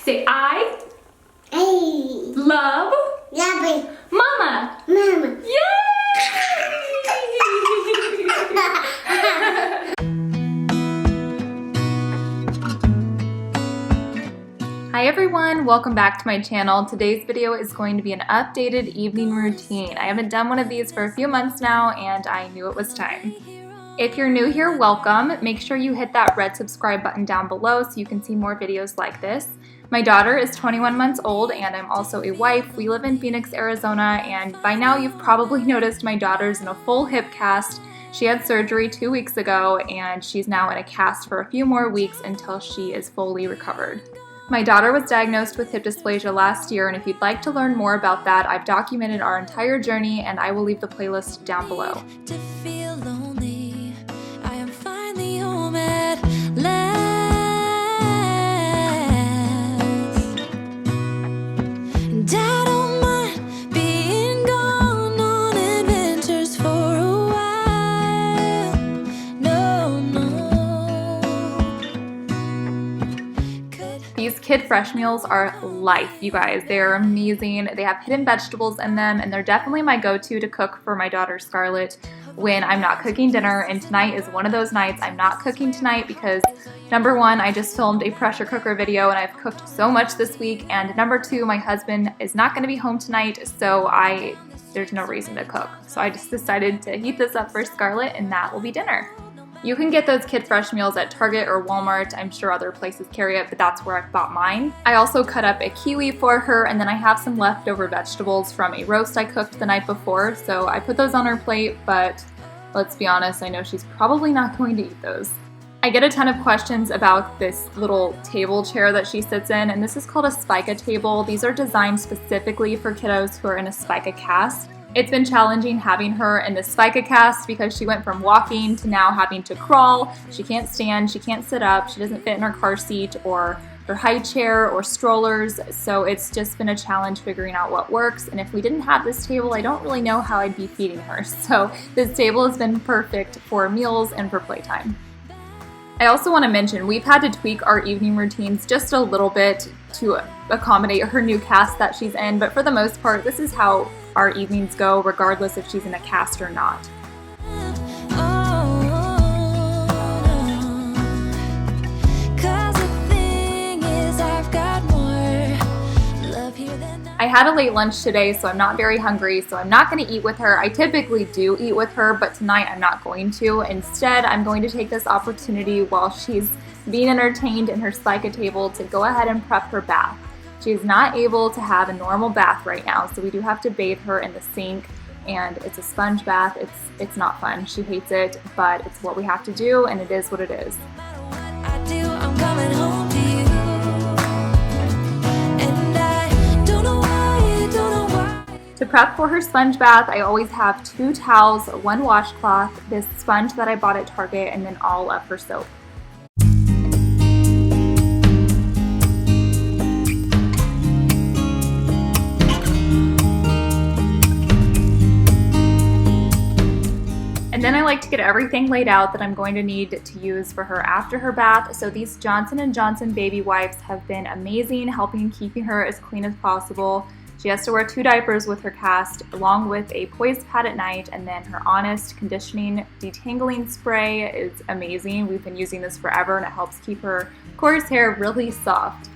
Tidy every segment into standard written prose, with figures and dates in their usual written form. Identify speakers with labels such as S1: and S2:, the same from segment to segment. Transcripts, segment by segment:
S1: Say I love Mama. Yay! Hi everyone, welcome back to my channel. Today's video is going to be an updated evening routine. I haven't done one of these for a few months now and I knew it was time. If you're new here, welcome. Make sure you hit that red subscribe button down below so you can see more videos like this. My daughter is 21 months old and I'm also a wife. We live in Phoenix, Arizona, and by now you've probably noticed my daughter's in a full hip cast. She had surgery 2 weeks ago and she's now in a cast for a few more weeks until she is fully recovered. My daughter was diagnosed with hip dysplasia last year, and if you'd like to learn more about that, I've documented our entire journey and I will leave the playlist down below. These kid fresh meals are life, you guys. They're amazing. They have hidden vegetables in them, and they're definitely my go-to to cook for my daughter Scarlett when I'm not cooking dinner, and tonight is one of those nights. I'm not cooking tonight because number one, I just filmed a pressure cooker video and I've cooked so much this week, and number two, my husband is not going to be home tonight, so there's no reason to cook. So I just decided to heat this up for Scarlett and that will be dinner. You can get those kid fresh meals at Target or Walmart. I'm sure other places carry it, but that's where I bought mine. I also cut up a kiwi for her, and then I have some leftover vegetables from a roast I cooked the night before, so I put those on her plate, but let's be honest, I know she's probably not going to eat those. I get a ton of questions about this little table chair that she sits in, and this is called a spica table. These are designed specifically for kiddos who are in a spica cast. It's been challenging having her in the spica cast because she went from walking to now having to crawl. She can't stand, she can't sit up, she doesn't fit in her car seat or her high chair or strollers, so it's just been a challenge figuring out what works. And if we didn't have this table, I don't really know how I'd be feeding her. So this table has been perfect for meals and for playtime. I also want to mention we've had to tweak our evening routines just a little bit to accommodate her new cast that she's in, but for the most part, this is how our evenings go, regardless if she's in a cast or not. I had a late lunch today, so I'm not very hungry, so I'm not going to eat with her. I typically do eat with her, but tonight I'm not going to. Instead, I'm going to take this opportunity while she's being entertained in her spica table to go ahead and prep her bath. She is not able to have a normal bath right now, so we do have to bathe her in the sink, and it's a sponge bath. It's not fun. She hates it, but it's what we have to do, and it is what it is. To prep for her sponge bath, I always have 2 towels, 1 washcloth, this sponge that I bought at Target, and then all of her soap. And then I like to get everything laid out that I'm going to need to use for her after her bath. So these Johnson & Johnson baby wipes have been amazing, helping keeping her as clean as possible. She has to wear 2 diapers with her cast, along with a poised pad at night, and then her Honest conditioning detangling spray is amazing. We've been using this forever and it helps keep her coarse hair really soft.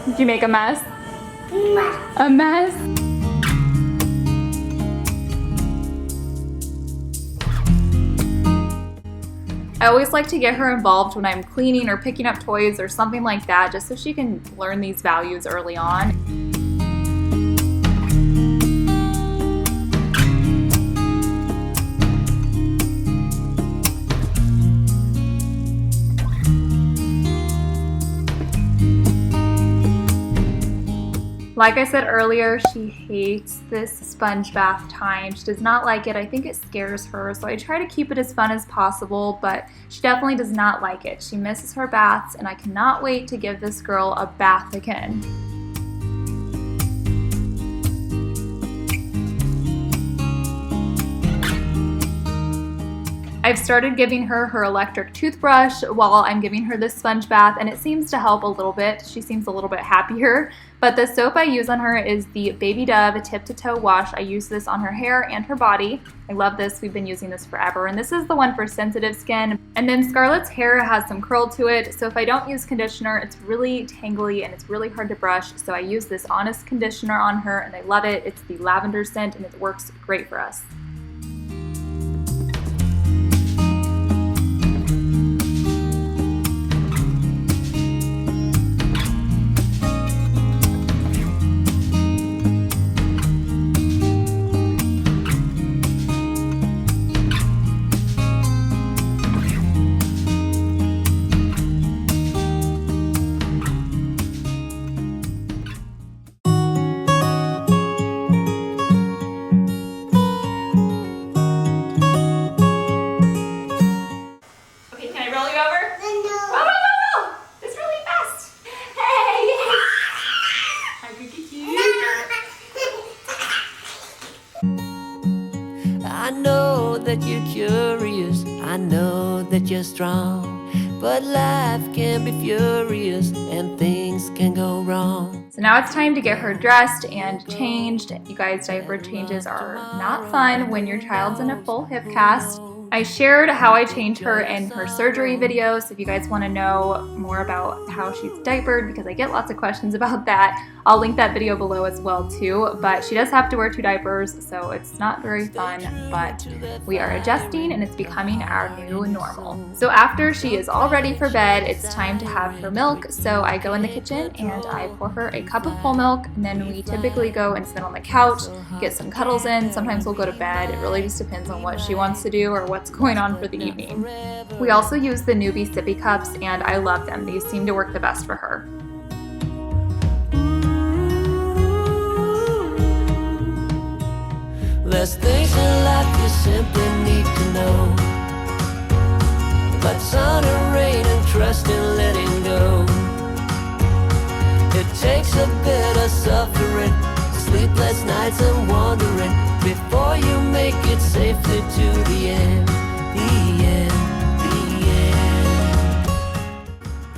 S1: Did you make a mess? A mess? I always like to get her involved when I'm cleaning or picking up toys or something like that, just so she can learn these values early on. Like I said earlier, she hates this sponge bath time. She does not like it. I think it scares her, so I try to keep it as fun as possible, but she definitely does not like it. She misses her baths, and I cannot wait to give this girl a bath again. I've started giving her her electric toothbrush while I'm giving her this sponge bath, and it seems to help a little bit. She seems a little bit happier. But the soap I use on her is the Baby Dove Tip to Toe Wash. I use this on her hair and her body. I love this. We've been using this forever. And this is the one for sensitive skin. And then Scarlett's hair has some curl to it. So if I don't use conditioner, it's really tangly and it's really hard to brush. So I use this Honest conditioner on her and I love it. It's the lavender scent and it works great for us.
S2: I know that you're curious, I know that you're strong, but life can be furious and things can go wrong.
S1: So now it's time to get her dressed and changed. You guys, diaper changes are not fun when your child's in a full hip cast. I shared how I change her in her surgery video, so if you guys want to know more about how she's diapered, because I get lots of questions about that, I'll link that video below as well too. But she does have to wear 2 diapers, so it's not very fun, but we are adjusting and it's becoming our new normal. So after she is all ready for bed, it's time to have her milk. So I go in the kitchen and I pour her a cup of whole milk, and then we typically go and sit on the couch, get some cuddles in. Sometimes we'll go to bed. It really just depends on what she wants to do or what's going on for the evening. We also use the Newbie sippy cups and I love them. These seem to work the best for her.
S2: There's things in life you simply need to know, but sun and rain and trust and letting go. It takes a bit of suffering, sleepless nights and wandering, before you make it safely to the end, the end, the end.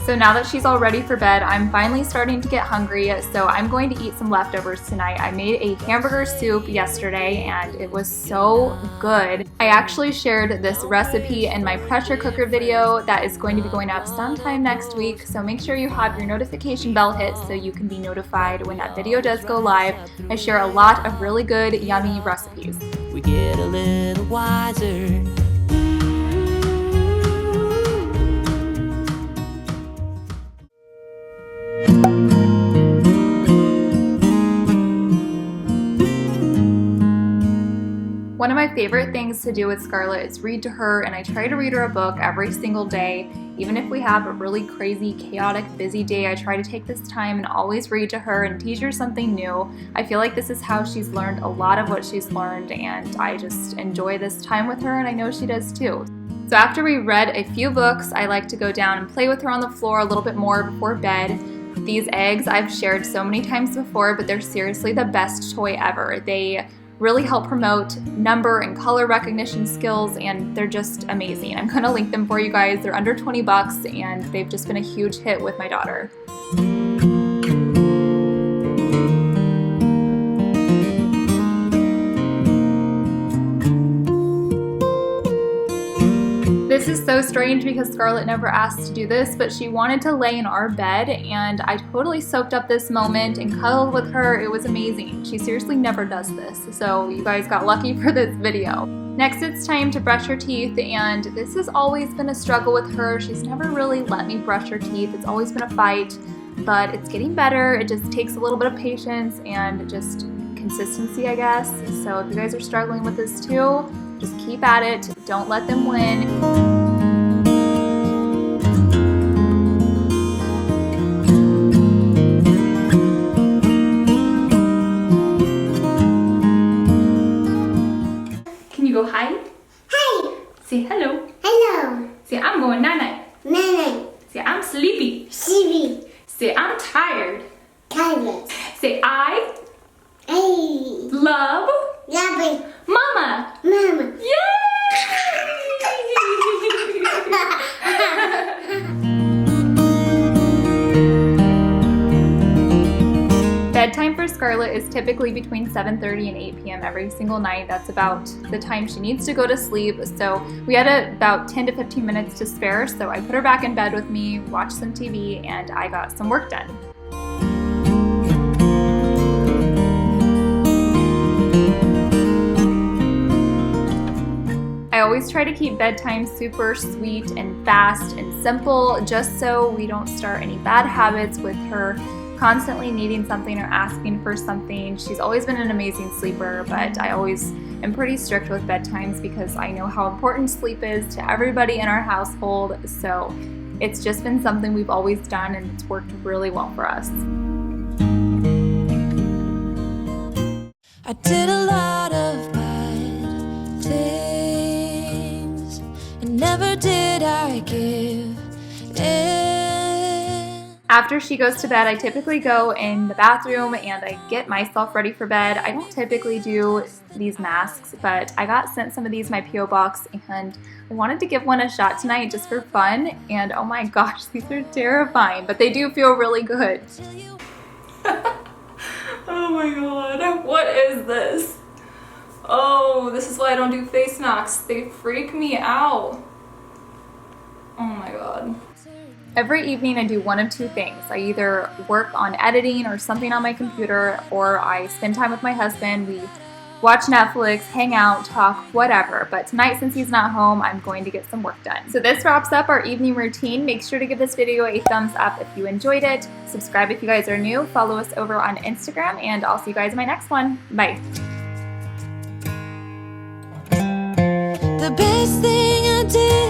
S1: So now that she's all ready for bed, I'm finally starting to get hungry, so I'm going to eat some leftovers tonight. I made a hamburger soup yesterday and it was so good. I actually shared this recipe in my pressure cooker video that is going to be going up sometime next week, so make sure you have your notification bell hit so you can be notified when that video does go live. I share a lot of really good, yummy recipes.
S2: We get a little wiser.
S1: One of my favorite things to do with Scarlett is read to her, and I try to read her a book every single day. Even if we have a really crazy, chaotic, busy day, I try to take this time and always read to her and teach her something new. I feel like this is how she's learned a lot of what she's learned, and I just enjoy this time with her, and I know she does too. So after we read a few books, I like to go down and play with her on the floor a little bit more before bed. These eggs I've shared so many times before, but they're seriously the best toy ever. They really help promote number and color recognition skills, and they're just amazing. I'm gonna link them for you guys. They're under 20 bucks and they've just been a huge hit with my daughter. This is so strange because Scarlett never asked to do this, but she wanted to lay in our bed and I totally soaked up this moment and cuddled with her. It was amazing. She seriously never does this, so you guys got lucky for this video. Next, it's time to brush her teeth, and this has always been a struggle with her. She's never really let me brush her teeth. It's always been a fight, but it's getting better. It just takes a little bit of patience and just consistency, I guess. So if you guys are struggling with this too, just keep at it. Don't let them win. Can you go hi?
S3: Hi.
S1: Say hello.
S3: Hello.
S1: Say I'm going night-night.
S3: Night-night.
S1: Say I'm sleepy.
S3: Sleepy.
S1: Say I'm tired.
S3: Tired.
S1: Say I
S3: Hey.
S1: love
S3: Lovely.
S1: Mama.
S3: Mama.
S1: Yay! Scarlett is typically between 7:30 and 8 p.m. every single night. That's about the time she needs to go to sleep. So we had about 10 to 15 minutes to spare. So I put her back in bed with me, watched some TV, and I got some work done. I always try to keep bedtime super sweet and fast and simple, just so we don't start any bad habits with her constantly needing something or asking for something. She's always been an amazing sleeper, but I always am pretty strict with bedtimes because I know how important sleep is to everybody in our household. So it's just been something we've always done, and it's worked really well for us.
S2: I did a lot of bad things, and never did I give in.
S1: After she goes to bed, I typically go in the bathroom and I get myself ready for bed. I don't typically do these masks, but I got sent some of these in my P.O. box, and I wanted to give one a shot tonight just for fun. And oh my gosh, these are terrifying, but they do feel really good. Oh my god, what is this? Oh, this is why I don't do face masks. They freak me out. Oh my god. Every evening I do one of two things. I either work on editing or something on my computer, or I spend time with my husband. We watch Netflix, hang out, talk, whatever. But tonight, since he's not home, I'm going to get some work done. So this wraps up our evening routine. Make sure to give this video a thumbs up if you enjoyed it. Subscribe if you guys are new. Follow us over on Instagram, and I'll see you guys in my next one. Bye.
S2: The best thing I did